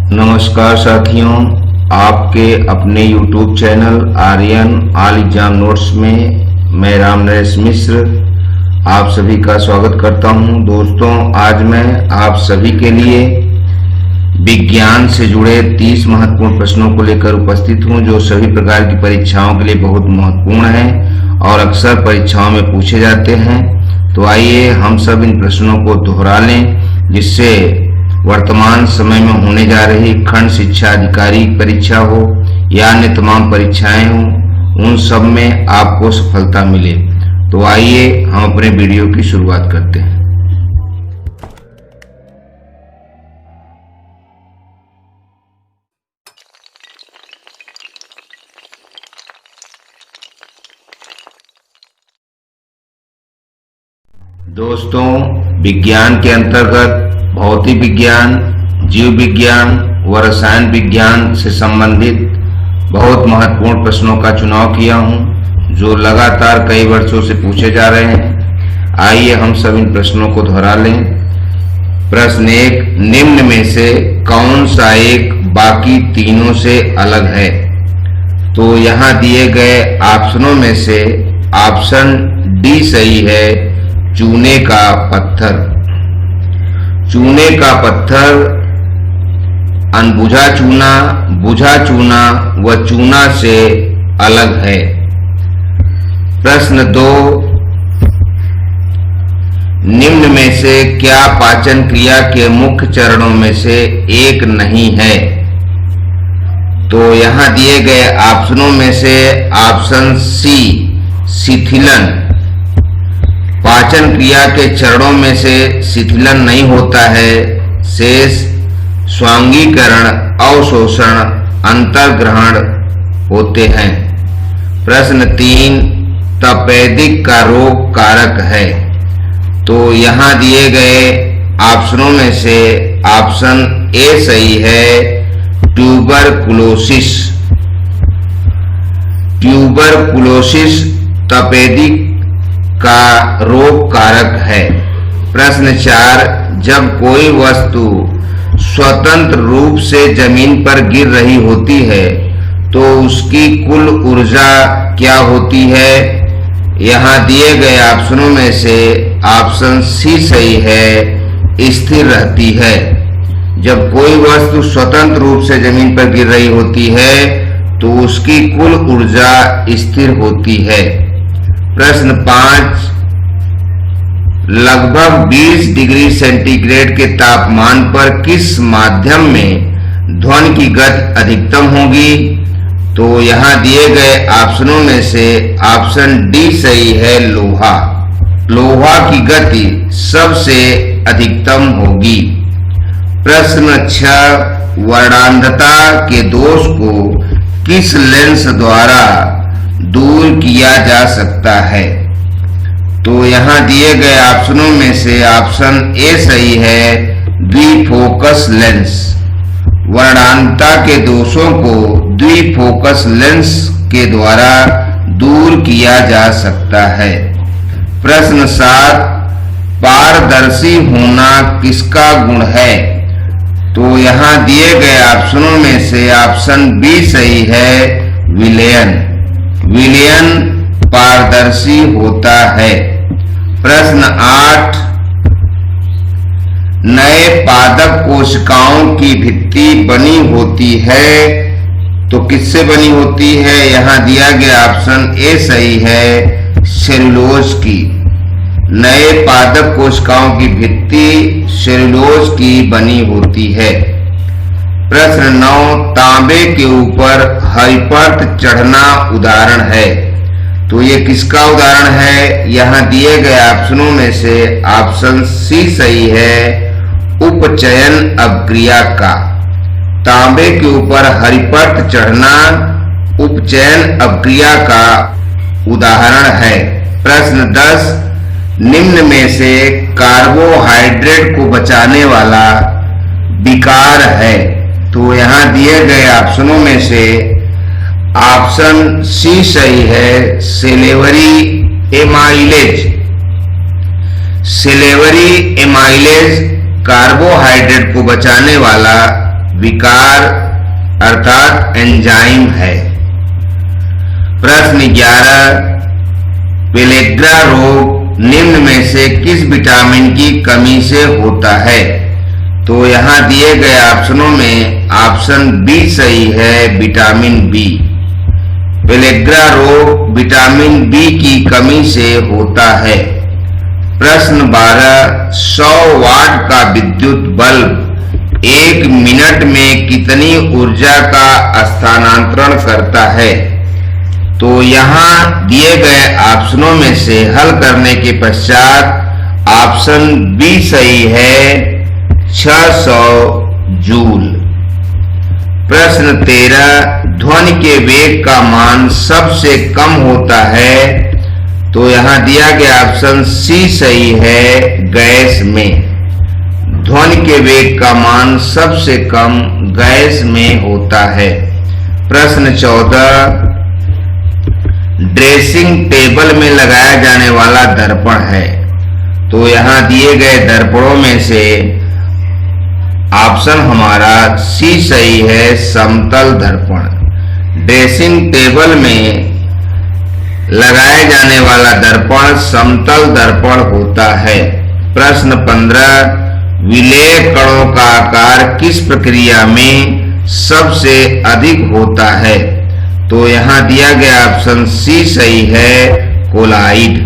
नमस्कार साथियों, आपके अपने YouTube channel Aryan all exam notes में मैं राम नरेश मिश्र आप सभी का स्वागत करता हूं। दोस्तों, आज मैं आप सभी के लिए विज्ञान से जुड़े 30 महत्वपूर्ण प्रश्नों को लेकर उपस्थित हूं, जो सभी प्रकार की परीक्षाओं के लिए बहुत महत्वपूर्ण हैं और अक्सर परीक्षाओं में पूछे जाते हैं। तो आइए हम सब इन प्रश्नों को दोहरा लें, जिससे वर्तमान समय में होने जा रही खंड शिक्षा अधिकारी परीक्षा हो या अन्य तमाम परीक्षाएं हो, उन सब में आपको सफलता मिले। तो आइए हम अपने वीडियो की शुरुआत करते हैं। दोस्तों, विज्ञान के अंतर्गत भौतिक विज्ञान, जीव विज्ञान व रसायन विज्ञान से संबंधित बहुत महत्वपूर्ण प्रश्नों का चुनाव किया हूं, जो लगातार कई वर्षों से पूछे जा रहे हैं। आइए हम सब इन प्रश्नों को दोहरा लें। प्रश्न 1, निम्न में से कौन सा एक बाकी तीनों से अलग है? तो यहाँ दिए गए ऑप्शनों में से ऑप्शन डी सही है, चूने का पत्थर। चूने का पत्थर अनबुझा चूना, बुझा चूना व चूना से अलग है। प्रश्न 2, निम्न में से क्या पाचन क्रिया के मुख्य चरणों में से एक नहीं है? तो यहाँ दिए गए ऑप्शनों में से ऑप्शन सी शिथिलन। पाचन क्रिया के चरणों में से शिथिलन नहीं होता है, शेष स्वांगीकरण, अवशोषण, अंतर्ग्रहण होते हैं। प्रश्न 3, तपेदिक का रोग कारक है। तो यहाँ दिए गए ऑप्शनों में से ऑप्शन ए सही है, ट्यूबरकुलोसिस। ट्यूबरकुलोसिस तपेदिक का रोग कारक है। प्रश्न 4, जब कोई वस्तु स्वतंत्र रूप से जमीन पर गिर रही होती है तो उसकी कुल ऊर्जा क्या होती है? यहाँ दिए गए ऑप्शनों में से ऑप्शन सी सही है, स्थिर रहती है। जब कोई वस्तु स्वतंत्र रूप से जमीन पर गिर रही होती है तो उसकी कुल ऊर्जा स्थिर होती है। प्रश्न 5, लगभग 20 डिग्री सेंटीग्रेड के तापमान पर किस माध्यम में ध्वनि की गति अधिकतम होगी? तो यहाँ दिए गए ऑप्शनों में से ऑप्शन डी सही है, लोहा। लोहा की गति सबसे अधिकतम होगी। प्रश्न 6, वर्णांधता के दोष को किस लेंस द्वारा दूर किया जा सकता है? तो यहाँ दिए गए ऑप्शनों में से ऑप्शन ए सही है, द्विफोकस लेंस। वर्णांधता के दोषों को द्विफोकस लेंस के द्वारा दूर किया जा सकता है। प्रश्न 7, पारदर्शी होना किसका गुण है? तो यहाँ दिए गए ऑप्शनों में से ऑप्शन बी सही है, विलयन। विलयन पारदर्शी होता है। प्रश्न 8, नए पादप कोशिकाओं की भित्ति बनी होती है तो किससे बनी होती है? यहाँ दिया गया ऑप्शन ए सही है, सेलुलोज की। नए पादप कोशिकाओं की भित्ति सेलुलोज की बनी होती है। प्रश्न 9, तांबे के ऊपर हरिपर्त चढ़ना उदाहरण है। तो ये किसका उदाहरण है? यहाँ दिए गए ऑप्शनों में से ऑप्शन सी सही है, उपचयन अभिक्रिया का। तांबे के ऊपर हरिपर्त चढ़ना उपचयन अभिक्रिया का उदाहरण है। प्रश्न 10, निम्न में से कार्बोहाइड्रेट को बचाने वाला विकार है। तो यहाँ दिए गए ऑप्शनों में से ऑप्शन सी सही है, salivary amylase. Salivary amylase carbohydrate को बचाने वाला विकार अर्थात एंजाइम है। प्रश्न 11, पेलेग्रा रोग निम्न में से किस विटामिन की कमी से होता है? तो यहाँ दिए गए ऑप्शनों में ऑप्शन बी सही है, विटामिन बी। पेलेग्रा रोग विटामिन बी की कमी से होता है। प्रश्न 12, 100 वाट का विद्युत बल्ब 1 मिनट में कितनी ऊर्जा का स्थानांतरण करता है? तो यहाँ दिए गए ऑप्शनों में से हल करने के पश्चात ऑप्शन बी सही है, 600 जूल। प्रश्न 13, ध्वनि के वेग का मान सबसे कम होता है? तो यहाँ दिया गया ऑप्शन सी सही है, गैस में। ध्वनि के वेग का मान सबसे कम गैस में होता है। प्रश्न 14, ड्रेसिंग टेबल में लगाया जाने वाला दर्पण है। तो यहाँ दिए गए दर्पणों में से ऑप्शन हमारा सी सही है, समतल दर्पण। ड्रेसिंग टेबल में लगाए जाने वाला दर्पण समतल दर्पण होता है। प्रश्न 15, विलेय कणों का आकार किस प्रक्रिया में सबसे अधिक होता है? तो यहाँ दिया गया ऑप्शन सी सही है, कोलाइड।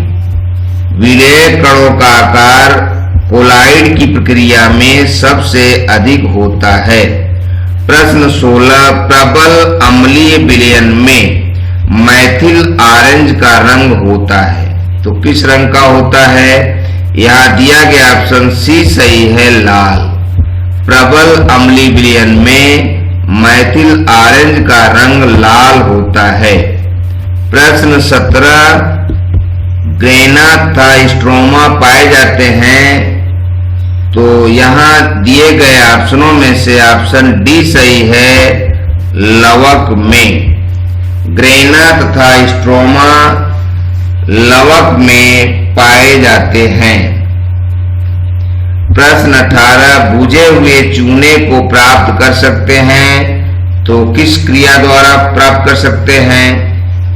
विलेय कणों का आकार कोलाइड की प्रक्रिया में सबसे अधिक होता है। प्रश्न 16, प्रबल अम्लीय विलयन में मैथिल ऑरेंज का रंग होता है। तो किस रंग का होता है? यहाँ दिया गया ऑप्शन सी सही है, लाल। प्रबल अम्लीय विलयन में मैथिल ऑरेंज का रंग लाल होता है। प्रश्न 17, ग्रेना तथा स्ट्रोमा पाए जाते हैं। तो यहाँ दिए गए ऑप्शनों में से ऑप्शन डी सही है, लवक में। ग्रेना तथा स्ट्रोमा लवक में पाए जाते हैं। प्रश्न 18, भुजे हुए चूने को प्राप्त कर सकते हैं? तो किस क्रिया द्वारा प्राप्त कर सकते हैं?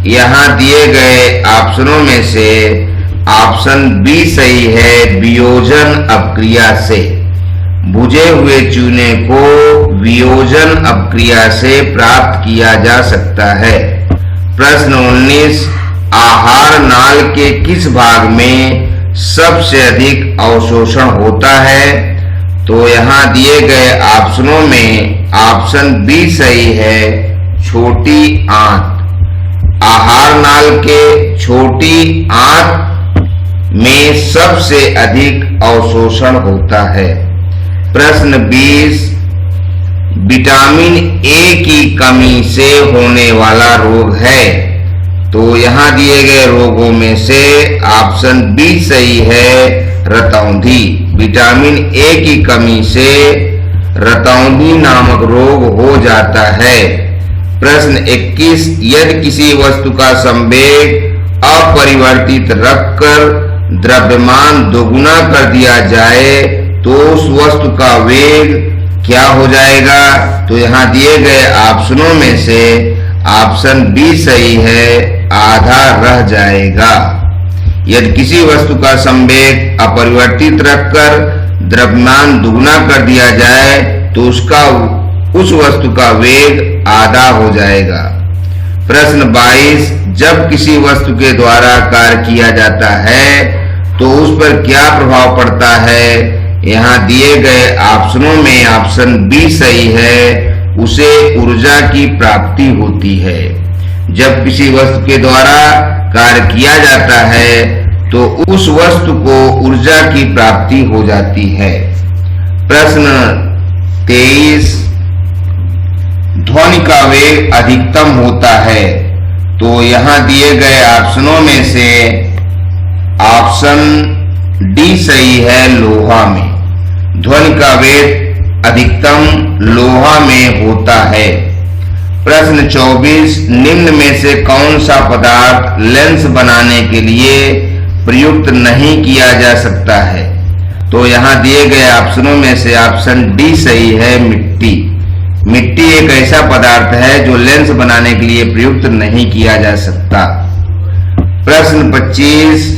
यहाँ दिए गए ऑप्शनों में से ऑप्शन बी सही है, वियोजन अपक्रिया से। भुजे हुए चूने को वियोजन अपक्रिया से प्राप्त किया जा सकता है। प्रश्न 19, आहार नाल के किस भाग में सबसे अधिक अवशोषण होता है? तो यहाँ दिए गए ऑप्शनों में ऑप्शन बी सही है, छोटी आंत। आहार नाल के छोटी आंत में सबसे अधिक अवशोषण होता है। प्रश्न 20, विटामिन ए की कमी से होने वाला रोग है। तो यहाँ दिए गए रोगों में से ऑप्शन बी सही है, रतौंधी। विटामिन ए की कमी से रतौंधी नामक रोग हो जाता है। प्रश्न 21, यदि किसी वस्तु का संवेग अपरिवर्तित रखकर द्रव्यमान दोगुना कर दिया जाए तो उस वस्तु का वेग क्या हो जाएगा? तो यहाँ दिए गए ऑप्शनों में से ऑप्शन बी सही है, आधा रह जाएगा। यदि किसी वस्तु का संवेग अपरिवर्तित रखकर द्रव्यमान दुगुना कर दिया जाए तो उस वस्तु का वेग आधा हो जाएगा। प्रश्न 22, जब किसी वस्तु के द्वारा कार्य किया जाता है तो उस पर क्या प्रभाव पड़ता है? यहाँ दिए गए ऑप्शनों में ऑप्शन बी सही है, उसे ऊर्जा की प्राप्ति होती है। जब किसी वस्तु के द्वारा कार्य किया जाता है तो उस वस्तु को ऊर्जा की प्राप्ति हो जाती है। प्रश्न 23, ध्वनि का वेग अधिकतम होता है। तो यहाँ दिए गए ऑप्शनों में से ऑप्शन डी सही है, लोहा में। ध्वनि का वेग अधिकतम लोहा में होता है। प्रश्न 24, निम्न में से कौन सा पदार्थ लेंस बनाने के लिए प्रयुक्त नहीं किया जा सकता है? तो यहाँ दिए गए ऑप्शनों में से ऑप्शन डी सही है, मिट्टी। मिट्टी एक ऐसा पदार्थ है जो लेंस बनाने के लिए प्रयुक्त नहीं किया जा सकता। प्रश्न 25,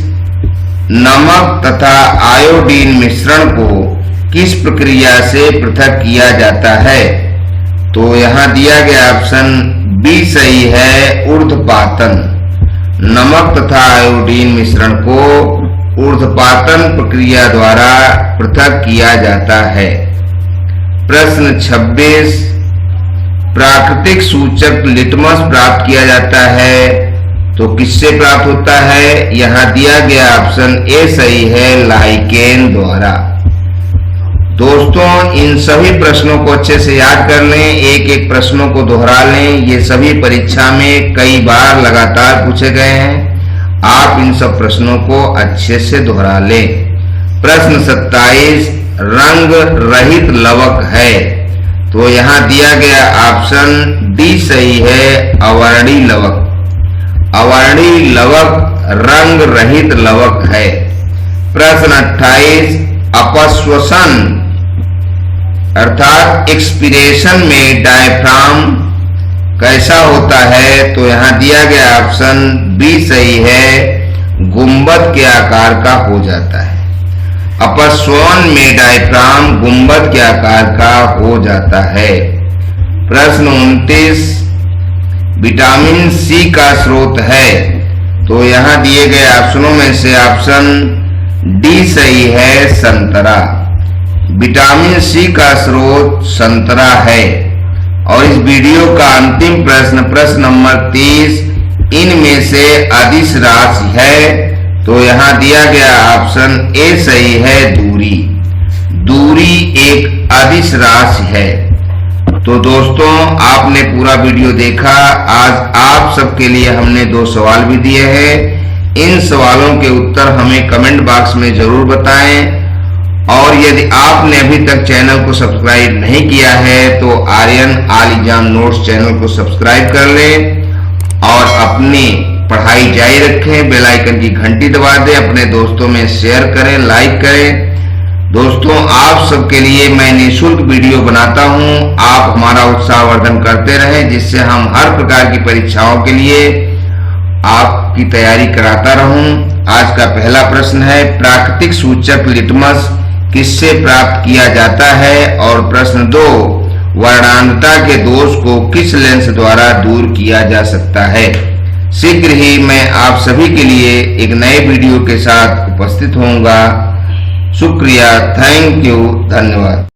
नमक तथा आयोडीन मिश्रण को किस प्रक्रिया से पृथक किया जाता है? तो यहाँ दिया गया ऑप्शन बी सही है, ऊर्ध्वपातन। नमक तथा आयोडीन मिश्रण को ऊर्ध्वपातन प्रक्रिया द्वारा पृथक किया जाता है। प्रश्न 26, प्राकृतिक सूचक लिटमस प्राप्त किया जाता है तो किससे प्राप्त होता है? यहाँ दिया गया ऑप्शन ए सही है, लाइकेन द्वारा। दोस्तों, इन सभी प्रश्नों को अच्छे से याद कर लें, एक एक प्रश्नों को दोहरा लें। ये सभी परीक्षा में कई बार लगातार पूछे गए हैं। आप इन सब प्रश्नों को अच्छे से दोहरा लें। प्रश्न 27, रंग रहित लवक है तो यहाँ दिया गया ऑप्शन डी सही है, अवर्णी लवक। अवर्णी लवक रंग रहित लवक है। प्रश्न 28, अपश्वसन अर्थात एक्सपीरेशन में डायफ्राम कैसा होता है? तो यहाँ दिया गया ऑप्शन बी सही है, गुंबद के आकार का हो जाता है। अपस्वन में डायफ्राम गुंबद के आकार का हो जाता है। प्रश्न 29, विटामिन सी का स्रोत है तो यहाँ दिए गए ऑप्शनों में से ऑप्शन डी सही है, संतरा। विटामिन सी का स्रोत संतरा है। और इस वीडियो का अंतिम प्रश्न, प्रश्न नंबर 30, इनमें से अदिश राशि है तो यहाँ दिया गया ऑप्शन ए सही है, दूरी। दूरी एक अदिश राशि है। तो दोस्तों, आपने पूरा वीडियो देखा। आज आप सबके लिए हमने 2 सवाल भी दिए हैं। इन सवालों के उत्तर हमें कमेंट बॉक्स में जरूर बताएं। और यदि आपने अभी तक चैनल को सब्सक्राइब नहीं किया है तो Aryan all exam notes channel को सब्सक्राइब कर लें और अपनी पढ़ाई जारी रखें। बेल आइकन की घंटी दबा दें, अपने दोस्तों में शेयर करें, लाइक करें। दोस्तों, आप सबके लिए मैं निःशुल्क वीडियो बनाता हूं। आप हमारा उत्साहवर्धन करते रहें जिससे हम हर प्रकार की परीक्षाओं के लिए आपकी तैयारी कराता रहूं। आज का पहला प्रश्न है, प्राकृतिक सूचक लिटमस किससे प्राप्त किया जाता है? और प्रश्न 2, वर्णांधता के दोष को किस लेंस द्वारा दूर किया जा सकता है? शीघ्र ही मैं आप सभी के लिए एक नए वीडियो के साथ उपस्थित होऊंगा। शुक्रिया, थैंक यू, धन्यवाद।